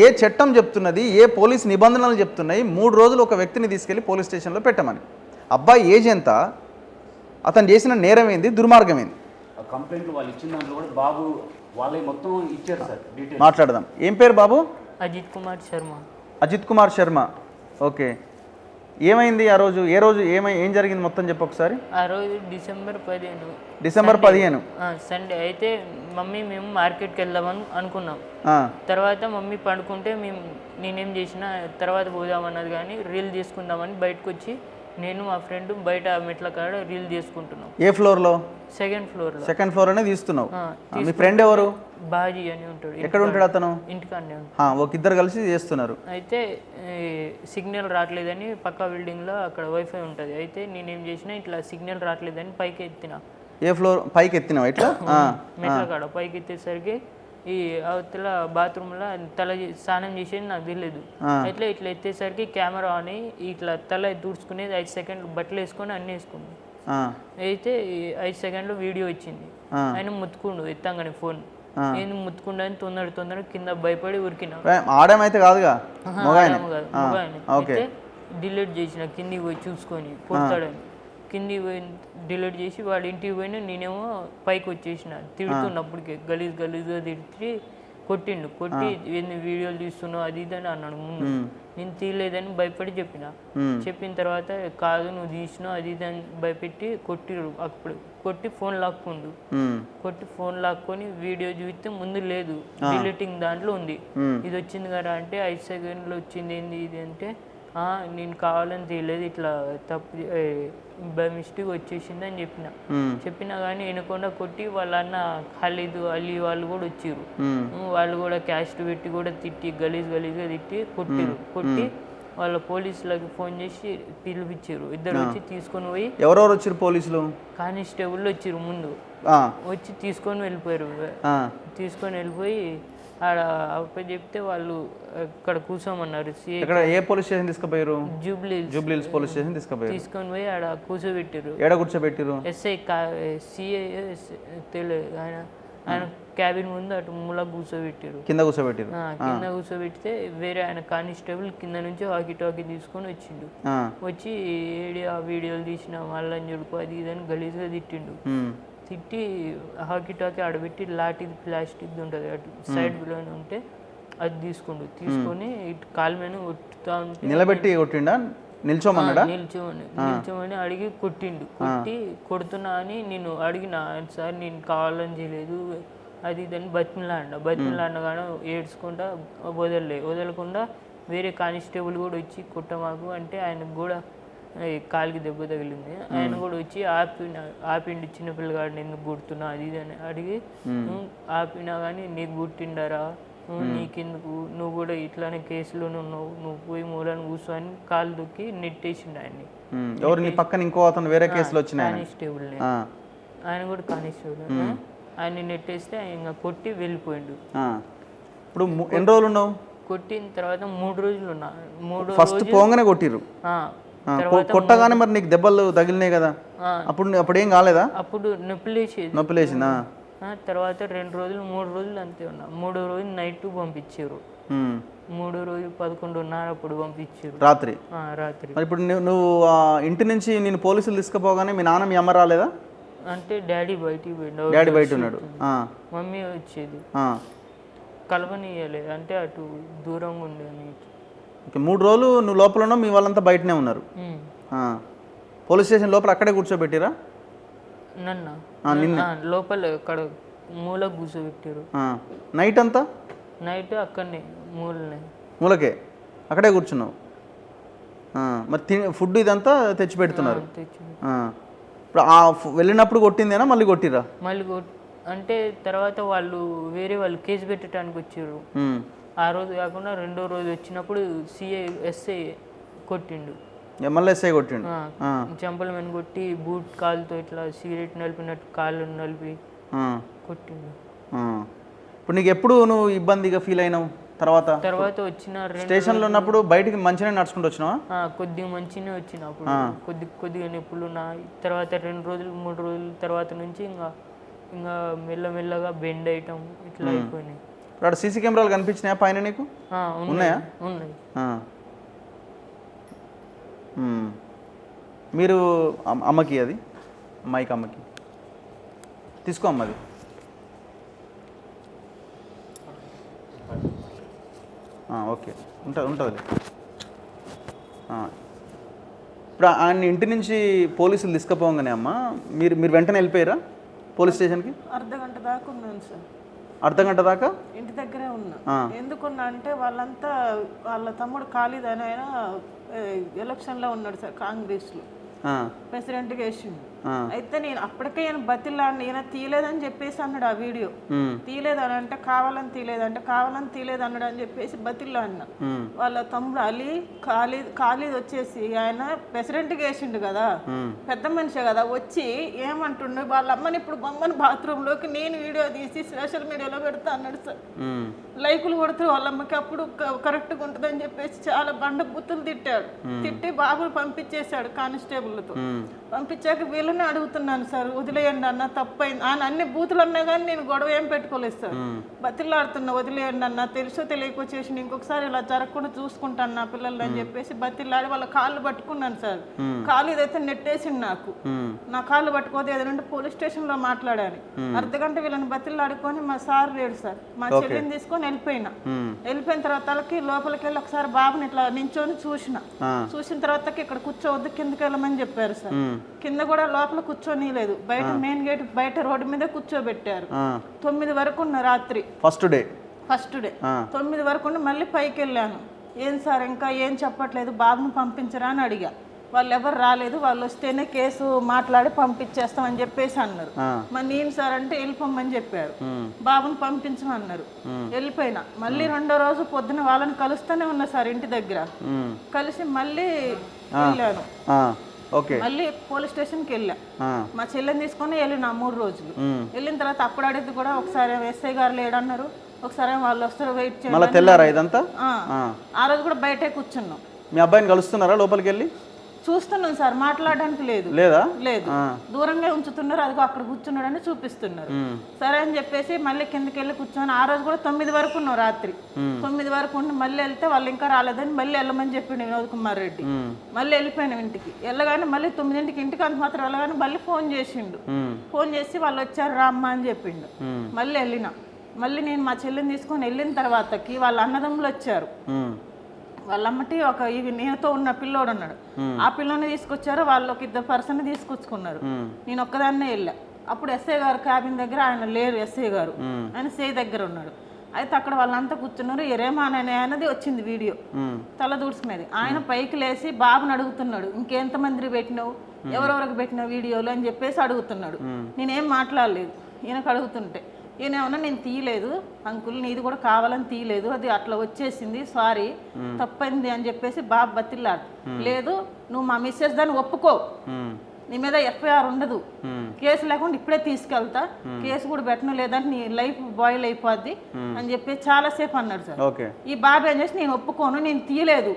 ఏ చట్టం చెప్తున్నది, ఏ పోలీస్ నిబంధనలు చెప్తున్నాయి 3 రోజులు ఒక వ్యక్తిని తీసుకెళ్లి పోలీస్ స్టేషన్లో పెట్టమని? అబ్బాయి ఏజ్ ఎంత, అతను చేసిన నేరం ఏంది, దుర్మార్గం ఏంది? కంప్లైంట్లు వాళ్ళు ఇచ్చిన దాంట్లో కూడా బాబు వాళ్ళే మొత్తం ఇచ్చారు సార్ డీటెయిల్స్. మాట్లాడదాం. ఏం పేరు బాబు? అజిత్ కుమార్ శర్మ. అజిత్ కుమార్ శర్మ. ఓకే, ఏమైంది ఆ రోజు? ఏం జరిగింది మొత్తం చెప్పు ఒకసారి. ఆ రోజు డిసెంబర్ 15. డిసెంబర్ 15 సండే అయితే మేము మార్కెట్కి వెళ్దామని అనుకున్నాం. తర్వాత మమ్మీ పండుకుంటే నేనేం చేసిన తర్వాత పోదామన్నది, కానీ రీల్ చేసుకుందామని బయటకు వచ్చి నేను మా ఫ్రెండ్ బయట మెట్ల కాడ రీల్ చేసుకుంటున్నాం. ఏ ఫ్లోర్లో? సెకండ్ ఫ్లోర్లో. సెకండ్ ఫ్లోర్ అనే తీస్తున్నావు. మీ ఫ్రెండ్ ఎవరు? బాజీ అని ఉంటాడు. ఎక్కడ ఉంటాడు అతను? ఇంటికాడనే ఉంటాడు. ఒక ఇద్దరు కలిసి చేస్తున్నారు. అయితే సిగ్నల్ రావట్లేదని పక్క బిల్డింగ్లో అక్కడ వైఫై ఉంటుంది. అయితే నేనేం చేసిన ఇట్లా సిగ్నల్ రావట్లేదని పైకి ఎత్తిన. ఏ ఫ్లోర్ పైకి ఎత్తినావు? ఇట్లా మెట్ల కాడ పైకి ఎత్తేసరికి ఈ అవతల బాత్రూంలో స్నానం చేసేది నాకు తెలియదు. అయితే ఇట్లా ఎత్తేసరికి కెమెరా అని ఇట్లా తల దూడ్చుకునేది 5 సెకండ్లు బట్టలు వేసుకొని అన్నీ వేసుకున్నాను. అయితే 5 సెకండ్లు వీడియో వచ్చింది. ఆయన ముత్తుకుండు ఎత్తంగానే ఫోన్. నేను ముత్తుకుండా తొందర కింద భయపడి ఉరికినా. ఆడమైతే కాదుగా, అయితే డిలీట్ చేసిన కిందికి పోయి చూసుకొని కొడతాడని. కిందికి పోయి డిలీట్ చేసి వాడి ఇంటికి పోయినా, నేనేమో పైకి వచ్చేసిన. తిడుతున్నప్పటికే గలీజ్గా తిడితే కొట్టి ఎన్ని వీడియోలు తీస్తున్నావు అది ఇది అని అన్నాడు ముందు. నేను తీయలేదని భయపడి చెప్పిన తర్వాత కాదు నువ్వు తీసినావు అది ఇది అని భయపెట్టి కొట్టిరు. అప్పుడు కొట్టి ఫోన్ లాక్కొని వీడియో చూస్తే ముందు లేదు, డిలీటింగ్ దాంట్లో ఉంది. ఇది వచ్చింది కదా అంటే 5 సెకండ్లు వచ్చింది ఏంది ఇది అంటే, నేను కావాలని తీయలేదు, ఇట్లా తప్పు బై మిస్టేక్ వచ్చేసింది అని చెప్పినా కానీ వినకుండా కొట్టి వాళ్ళ అన్న ఖలీద్ అలీ వాళ్ళు కూడా వచ్చిర్రు. వాళ్ళు కూడా క్యాస్ట్ పెట్టి కూడా తిట్టి గలీజ్గా తిట్టి కొట్టి వాళ్ళ పోలీసులకి ఫోన్ చేసి పిలిపించారు. ఇద్దరు వచ్చి తీసుకొని పోయి. ఎవరెవరు వచ్చారు పోలీసులు? కానిస్టేబుల్ వచ్చిర్రు ముందు. వచ్చి తీసుకొని వెళ్ళిపోయి ఆడ అప్పుడు చెప్తే వాళ్ళు ఇక్కడ కూర్చోమన్నారు. ఏ పోలీస్ స్టేషన్ తీసుకుపోయారు? జూబ్లీహిల్స్ పోలీస్ స్టేషన్ తీసుకొని పోయి ఆడ కూర్చోబెట్టారు. ఏడ కూర్చోబెట్టారు? ఎస్ఐ సిఐ తెలియదు ఆయన క్యాబిన్ ముందు అటు మూల కూర్చోబెట్టారు. కింద కూర్చోబెడితే వేరే ఆయన కానిస్టేబుల్ కింద నుంచి టాకీ తీసుకొని వచ్చిండు. వచ్చి ఏడి ఆ వీడియోలు తీసిన వాళ్ళని చుడుకో అది ఇదని గలీజ్గా తిట్టి టాకీ ఆడబెట్టి లాఠీ ప్లాస్టిక్ ఉంటుంది అటు సైడ్ బిలోనే ఉంటే అది తీసుకొని ఇటు కాలు మీద కొట్టుతా ఉంటే నిలబెట్టి కొట్టిండా? నిల్చోమని అడిగి కొడుతున్నా అని నేను అడిగిన. సార్ నేను కావాలని చేయలేదు అది ఇదని బతిమిలాడినా ఏడ్చుకుంటా వదలకుండా వేరే కానిస్టేబుల్ కూడా వచ్చి కొట్టమాకు అంటే ఆయనకు కూడా కాలికి దెబ్బ తగిలింది. ఆయన కూడా వచ్చి ఆపిండి చిన్నపిల్లగాడిని ఎందుకు గుర్తున్నా అది ఇది అని అడిగి ఆపినా కానీ నీకు గుర్తిండారా, నీకెందుకు, నువ్వు కూడా ఇట్లానే కేసులోనే ఉన్నావు, నువ్వు పోయి మూలని కూర్చో అని కాలు దొక్కి నెట్టేసిండు ఆయన్ని. ఎవరు పక్కన ఇంకో అతను వేరే కేసులో వచ్చిన కానిస్టేబుల్ ఆయన కూడా కానిస్టేబుల్ ఆయన్ని నెట్టేస్తే ఆయన కొట్టి వెళ్ళిపోయిండు. ఇప్పుడు ఎన్ని రోజులు ఉన్నావు? కొట్టిన తర్వాత 3 రోజులు ఉన్నా. ఫస్ట్ పోగానే కొట్టిరు. కొట్టగానే మరి నీకు దెబ్బలు తగిలినాయి కదా, అప్పుడు ఏం కాలేదా? అప్పుడు నొప్పి లేచిందా? తర్వాత 2 రోజులు 3 రోజులు అంతే ఉన్నా. 3వ రోజు నైట్ పంపించారు. 3వ రోజు 11:30 అప్పుడు పంపించారు రాత్రి. ఇప్పుడు నువ్వు ఇంటి నుంచి నేను పోలీసులు తీసుకుపోగానే మీ నాన్న మీ అమ్మ రాలేదా? అంటే డాడీ బయట ఉన్నాడు, మమ్మీ వచ్చేది కలవనియలేదు, అంటే అటు దూరంగా ఉండేది. 3 రోజులు నువ్వు లోపల ఉన్నావు, మీ వాళ్ళంతా బయటనే ఉన్నారు. పోలీస్ స్టేషన్ లోపల అక్కడే కూర్చోబెట్టిరా? నిన్న లోపల అక్కడ మూల కూర్చోబెట్టారు. నైట్ అంతా? నైట్ అక్కడనే మూలకే అక్కడే కూర్చున్నావు. మరి ఫుడ్ ఇదంతా తెచ్చి పెడుతున్నారు. ఇప్పుడు వెళ్ళినప్పుడు కొట్టిందేనా మళ్ళీ కొట్టిరా? అంటే తర్వాత వాళ్ళు కేసు పెట్టడానికి వచ్చారు. ఆ రోజు కాకుండా 2వ రోజు వచ్చినప్పుడు ఎస్ఐ కొట్టిండు. ఎమ్మెల్యేసై కొట్టిండు. చెంపల మీద కొట్టి బూట్ కాలుతో ఇట్లా సిగరెట్ నలిపినట్టు కాళ్ళు నలిపి కొట్టిండు. ఇప్పుడు నీకు ఎప్పుడు నువ్వు ఇబ్బందిగా ఫీల్ అయినావు? తర్వాత వచ్చిన స్టేషన్లో ఉన్నప్పుడు బయటికి మంచిగా నడుచుకుంటూ వచ్చినావా? కొద్దిగా మంచిగానే వచ్చినప్పుడు కొద్దిగా నొప్పులు తర్వాత 2 రోజులు 3 రోజుల తర్వాత నుంచి ఇంకా మెల్లమెల్లగా బెండ్ అయ్యటం ఇట్లా అయిపోయినాయి. అక్కడ సీసీ కెమెరాలు కనిపించినాయా పైన నీకు? ఉన్నాయా? ఉన్నాయి. మీరు అమ్మకి అది అమ్మాయికి అమ్మకి తీసుకో అమ్మది. ఓకే ఉంటుంది. ఇప్పుడు ఆయన ఇంటి నుంచి పోలీసులు తీసుకుపోగానే అమ్మ మీరు వెంటనే వెళ్ళిపోయారా పోలీస్ స్టేషన్కి? అర్ధగంట దాకా ఉన్నాను సార్. అర్ధగంట దాకా ఇంటి దగ్గరే ఉన్నా. ఎందుకున్నా అంటే వాళ్ళ తమ్ముడు ఖాళీద్ అని ఆయన ఎలక్షన్లో ఉన్నాడు సార్, కాంగ్రెస్లో ప్రెసిడెంట్గా వేసిండు. అయితే నేను అప్పటికే ఈయన బతిలాడిని, ఈయన తీయలేదని చెప్పేసి అన్నాడు. ఆ వీడియో తీయలేదని అంటే కావాలని తీయలేదు అన్నాడు అని చెప్పేసి బతిలాడిన. వాళ్ళ తమ్ముడు ఖాళీద్ వచ్చేసి ఆయన ప్రెసిడెంట్గా వేసిండు కదా, పెద్ద మనిషి కదా, వచ్చి ఏమంటుండు వాళ్ళ అమ్మని ఇప్పుడు బొమ్మని బాత్రూంలోకి నేను వీడియో తీసి సోషల్ మీడియాలో పెడతా అన్నాడు సార్. లైకులు కొడుతూ వాళ్ళ అమ్మకి అప్పుడు కరెక్ట్గా ఉంటుందని చెప్పేసి చాలా బండ బుద్ధులు తిట్టాడు. తిట్టి బాబులు పంపించేశాడు కానిస్టేబుల్తో. పంపించాక వీళ్ళని అడుగుతున్నాను సార్, వదిలేయండి అన్న, తప్పైంది. ఆయన అన్ని బూతులు అన్నా కానీ నేను గొడవ ఏం పెట్టుకోలేదు సార్. బతిలాడుతున్నా, వదిలేయండి అన్న, తెలుసో తెలియకో చేసి ఇంకొకసారి ఇలా జరగకుండా చూసుకుంటాను నా పిల్లలు అని చెప్పేసి బతిలాడి వాళ్ళ కాళ్ళు పట్టుకున్నాను సార్. కాళ్ళు ఇదైతే నెట్టేసింది నాకు. నా కాళ్ళు పట్టుకోతే ఏదంటే పోలీస్ స్టేషన్ లో మాట్లాడాను. అర్ధగంట వీళ్ళని బతిలాడుకొని మా సార్ లేడు సార్, మా చెల్లిని తీసుకొని వెళ్ళిపోయిన తర్వాత లోపలికి వెళ్ళి ఒకసారి బాబుని ఇట్లా నించొని చూసిన తర్వాత ఇక్కడ కూర్చోవద్దు కిందకి వెళ్ళమని చెప్పారు సార్. కింద కూడా లోపల కూర్చొని లేదు, బయట మెయిన్ గేట్ బయట రోడ్డు మీద కూర్చోబెట్టారు. 9 వరకు ఉన్న రాత్రి ఫస్ట్ డే 9 వరకు మళ్ళీ పైకి వెళ్ళాను. ఏం సార్ ఇంకా ఏం చెప్పట్లేదు, బాబుని పంపించరా అని అడిగా. వాళ్ళు ఎవరు రాలేదు, వాళ్ళు వస్తేనే కేసు మాట్లాడి పంపించేస్తామని చెప్పేసి అన్నారు. మరి నేను సార్ అంటే వెళ్ళిపోమని చెప్పారు, బాబుని పంపించమన్నారు. వెళ్ళిపోయినా. మళ్ళీ 2వ రోజు పొద్దున వాళ్ళని కలుస్తూనే ఉన్నా సార్ ఇంటి దగ్గర. కలిసి మళ్ళీ వెళ్ళాను. మళ్ళీ పోలీస్ స్టేషన్కి వెళ్ళా. మా చెల్లెని తీసుకొని వెళ్ళిన 3 రోజులు. వెళ్ళిన తర్వాత అప్పుడు అడిగితే కూడా ఒకసారి ఎస్ఐ గారు లేడన్నారు, ఒకసారి వాళ్ళు వస్తారు వెయిట్ చేయాలి. ఆ రోజు కూడా బయటే కూర్చున్నాం. మీ అబ్బాయిని కలుస్తున్నారా లోపలికి వెళ్ళి? చూస్తున్నాం సార్, మాట్లాడడానికి లేదు. దూరంగా ఉంచుతున్నారు. అదిగో అక్కడ కూర్చున్నాడని చూపిస్తున్నారు. సరే అని చెప్పేసి మళ్ళీ కిందకి వెళ్ళి కూర్చొని ఆ రోజు కూడా 9 వరకు ఉన్నాం రాత్రి. 9 వరకు ఉండి మళ్ళీ వెళ్తే వాళ్ళు ఇంకా రాలేదని మళ్ళీ వెళ్ళమని చెప్పిండు వినోద్ కుమార్ రెడ్డి. మళ్ళీ వెళ్ళిపోయినాం ఇంటికి. వెళ్ళగానే మళ్ళీ 9ంటికి ఇంటికి అంత మాత్రం వెళ్ళగానే మళ్ళీ ఫోన్ చేసిండు. ఫోన్ చేసి వాళ్ళు వచ్చారు రామ్మా అని చెప్పిండు. మళ్ళీ వెళ్ళిన. మళ్ళీ నేను మా చెల్లిని తీసుకొని వెళ్ళిన తర్వాతకి వాళ్ళ అన్నదమ్ములు వచ్చారు. వాళ్ళమ్మటి నేతో ఉన్న పిల్లోడు ఉన్నాడు, ఆ పిల్లని తీసుకొచ్చారు. వాళ్ళు ఒక 2 పర్సన్ తీసుకొచ్చుకున్నారు. నేను ఒక్కదాన్నే వెళ్ళా. అప్పుడు ఎస్ఐ గారు క్యాబిన్ దగ్గర ఆయన లేరు. ఎస్ఐ గారు ఆయన సే దగ్గర ఉన్నాడు. అయితే అక్కడ వాళ్ళంతా కూర్చున్నారు. ఎరేమాన్ అనేది వచ్చింది వీడియో, తల దూడ్చుకునేది. ఆయన పైకి లేచి బాబుని అడుగుతున్నాడు, ఇంకెంతమంది పెట్టినావు, ఎవరెవరికి పెట్టినావు వీడియోలు అని చెప్పేసి అడుగుతున్నాడు. నేనేం మాట్లాడలేదు. ఈయనకు అడుగుతుంటే ఈయన ఏమన్నా నేను తీయలేదు అంకుల్, నీది కూడా కావాలని తీయలేదు, అది అట్లా వచ్చేసింది, సారీ తప్పైంది అని చెప్పేసి బాబు బతిల్లాడు. లేదు నువ్వు మా మిస్సెస్ దాన్ని ఒప్పుకో, నీ మీద ఎఫ్ఐఆర్ ఉండదు, కేసు లేకుండా ఇప్పుడే తీసుకెళ్తా, కేసు కూడా పెట్టను, లేదంటే నీ లైఫ్ బాయిల్ అయిపోద్ది అని చెప్పి చాలాసేపు అన్నాడు సార్. ఈ బాబు ఏం చేసి నేను ఒప్పుకోను, నేను తీయలేదు,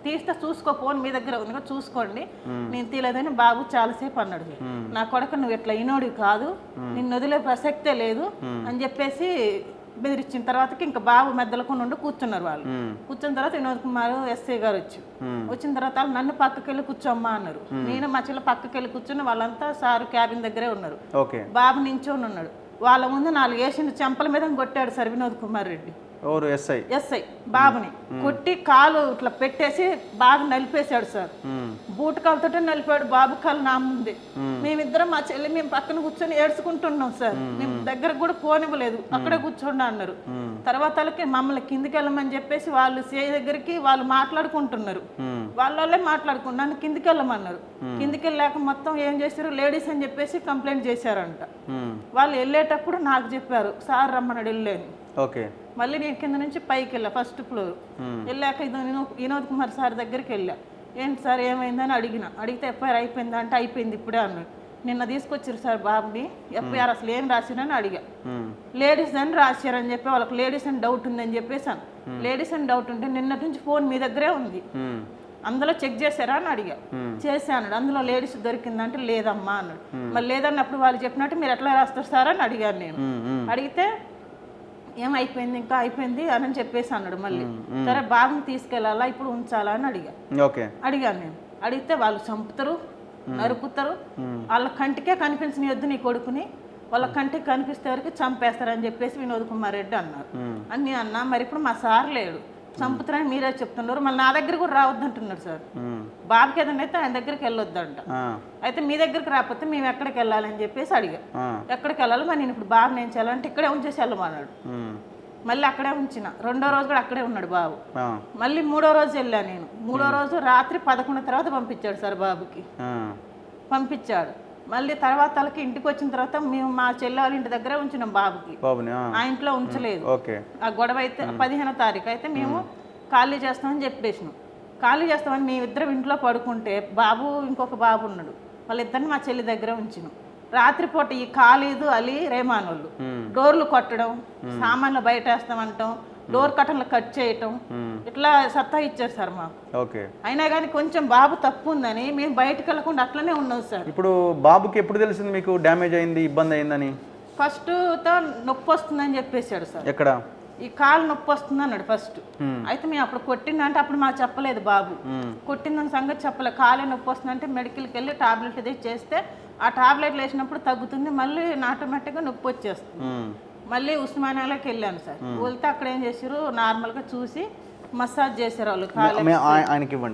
తీస్తే చూసుకో, ఫోన్ మీ దగ్గర ఉంది చూసుకోండి, నేను తీయలేదని బాబు చాలాసేపు అన్నాడు. నా కొడుకు నువ్వు ఇట్లా ఇనోడి కాదు, నిన్ను వదిలే ప్రసక్తే లేదు అని చెప్పేసి బెదిరించిన తర్వాతకి ఇంకా బాబు మెద్దలకు నుండి కూర్చున్నారు. వాళ్ళు కూర్చున్న తర్వాత వినోద్ కుమార్ ఎస్ఐ గారు వచ్చిన తర్వాత వాళ్ళు నన్ను పక్కకి వెళ్ళి కూర్చోమ్మా అన్నారు. నేను మా చెల్లి పక్కకి వెళ్ళి కూర్చుని వాళ్ళంతా సార్ క్యాబిన్ దగ్గరే ఉన్నారు. బాబు నించొని ఉన్నాడు. వాళ్ళ ముందు 4 వేసిన చెంపల మీద కొట్టాడు సార్ వినోద్ కుమార్ రెడ్డి. ఎస్ఐ బాబుని కొట్టి కాలు ఇట్లా పెట్టేసి బాగా నలిపేశాడు సార్. బూట్ కాలుతో నలిపాడు బాబు కాలు నా ముందే. మేమిద్దరం మా చెల్లి మేము పక్కన కూర్చొని ఏడ్చుకుంటున్నాం సార్. మేము దగ్గరకు కూడా పోనివ్వలేదు, అక్కడే కూర్చోండి అన్నారు. తర్వాత మమ్మల్ని కిందికి వెళ్ళమని చెప్పేసి వాళ్ళు సిఐ దగ్గరికి వాళ్ళు మాట్లాడుకుంటున్నారు. వాళ్ళే మాట్లాడుకుంటున్నారు, నన్ను కిందికి వెళ్ళమన్నారు. కిందికి వెళ్ళాక మొత్తం ఏం చేశారు, లేడీస్ అని చెప్పేసి కంప్లైంట్ చేశారంట. వాళ్ళు వెళ్ళేటప్పుడు నాకు చెప్పారు సార్ రమ్మన్నాడు వెళ్ళేది. మళ్ళీ నేను కింద నుంచి పైకి వెళ్ళా, ఫస్ట్ ఫ్లోర్. వెళ్ళాక వినోద్ కుమార్ సార్ దగ్గరికి వెళ్ళా. ఏంటి సార్ ఏమైందని అడిగితే ఎఫ్ఐఆర్ అయిపోయిందా అంటే అయిపోయింది ఇప్పుడే అన్నాడు. నిన్న తీసుకొచ్చారు సార్ బాబుని, ఎఫ్ఐఆర్ అసలు ఏం రాసిరని అడిగా. లేడీస్ అని రాశారని చెప్పి వాళ్ళకి లేడీస్ అని డౌట్ ఉందని చెప్పేసాను. లేడీస్ అని డౌట్ ఉంటే నిన్నటి నుంచి ఫోన్ మీ దగ్గరే ఉంది, అందులో చెక్ చేశారా అని అడిగా. చేశాను. అందులో లేడీస్ దొరికిందంటే లేదమ్మా అన్నాడు. మరి లేదన్నప్పుడు వాళ్ళు చెప్పినట్టు మీరు ఎట్లా రాస్తారు సార్ అని అడిగాను నేను. అడిగితే ఏమైపోయింది ఇంకా అయిపోయింది అని చెప్పేసి అన్నాడు మళ్ళీ. సరే బాబుని తీసుకెళ్ళాలా ఇప్పుడు ఉంచాలా అని ఓకే అడిగాను నేను. అడిగితే వాళ్ళు చంపుతారు, నరుకుతారు, వాళ్ళ కంటికే కనిపించనియొద్దు నీ కొడుకుని, వాళ్ళ కంటికి కనిపిస్తే వరకు చంపేస్తారని చెప్పేసి వినోద్ కుమార్ రెడ్డి అన్నారు. అని అన్నా మరి ఇప్పుడు మా సార్ లేడు, చంపుతారని మీరే చెప్తున్నారు, మళ్ళీ నా దగ్గర కూడా రావద్దు అంటున్నారు సార్. బాబుకి ఏదైనా అయితే ఆయన దగ్గరికి వెళ్ళొద్దంట. అయితే మీ దగ్గరికి రాకపోతే మేము ఎక్కడికి వెళ్ళాలని చెప్పేసి అడిగా. ఎక్కడికి వెళ్ళాలి మరి నేను ఇప్పుడు బాబుని ఏం చేయాలంటే ఇక్కడే ఉంచేసి వెళ్ళమన్నాడు. మళ్ళీ అక్కడే ఉంచిన. 2వ రోజు కూడా అక్కడే ఉన్నాడు బాబు. మళ్ళీ 3వ రోజు వెళ్ళా నేను. 3వ రోజు రాత్రి 11 తర్వాత పంపించాడు సార్ బాబుకి. పంపించాడు. మళ్ళీ తర్వాత వాళ్ళకి ఇంటికి వచ్చిన తర్వాత మేము మా చెల్లె వాళ్ళ ఇంటి దగ్గరే ఉంచినాం బాబుకి. ఆ ఇంట్లో ఉంచలేదు. ఆ గొడవ అయితే 15వ తారీఖు అయితే మేము ఖాళీ చేస్తామని చెప్పేసినాం. ఖాళీ చేస్తామని మేమిద్దరం ఇంట్లో పడుకుంటే బాబు ఇంకొక బాబు ఉన్నాడు, వాళ్ళిద్దరిని మా చెల్లి దగ్గర ఉంచినాం. రాత్రిపూట ఈ ఖాళీదు అలీ రేమాన్ వాళ్ళు డోర్లు కొట్టడం, సామాన్లు బయట వేస్తామంటాం, డోర్ కట్టన్లు కట్ చేయటం, ఇట్లా సత్తా ఇచ్చారు సార్ మాకు. అయినా కానీ కొంచెం బాబు తప్పు ఉందని మేము బయటకు వెళ్ళకుండా అట్లనే ఉన్నాం సార్. ఇప్పుడు బాబుకి ఎప్పుడు తెలిసింది మీకు డ్యామేజ్ అయింది, ఇబ్బంది అయిందని? ఫస్ట్ నొప్పి వస్తుందని చెప్పేశాడు సార్. ఎక్కడ? ఈ కాలు నొప్పి వస్తుంది అన్నాడు ఫస్ట్. అయితే మేము అప్పుడు కొట్టిందంటే అప్పుడు మాకు చెప్పలేదు బాబు. కొట్టిందని సంగతి చెప్పలేదు. కాలే నొప్పి వస్తుందంటే మెడికల్కి వెళ్ళి టాబ్లెట్ ఇది చేస్తే ఆ టాబ్లెట్లు వేసినప్పుడు తగ్గుతుంది, మళ్ళీ ఆటోమేటిక్గా నొప్పి వచ్చేస్తుంది. మళ్ళీ ఉస్మానియాలోకి వెళ్ళాను సార్. వెళ్తే అక్కడ ఏం చేశారు, నార్మల్గా చూసి మసాజ్ చేశారు వాళ్ళు. ఆయనకి ఇవ్వండి.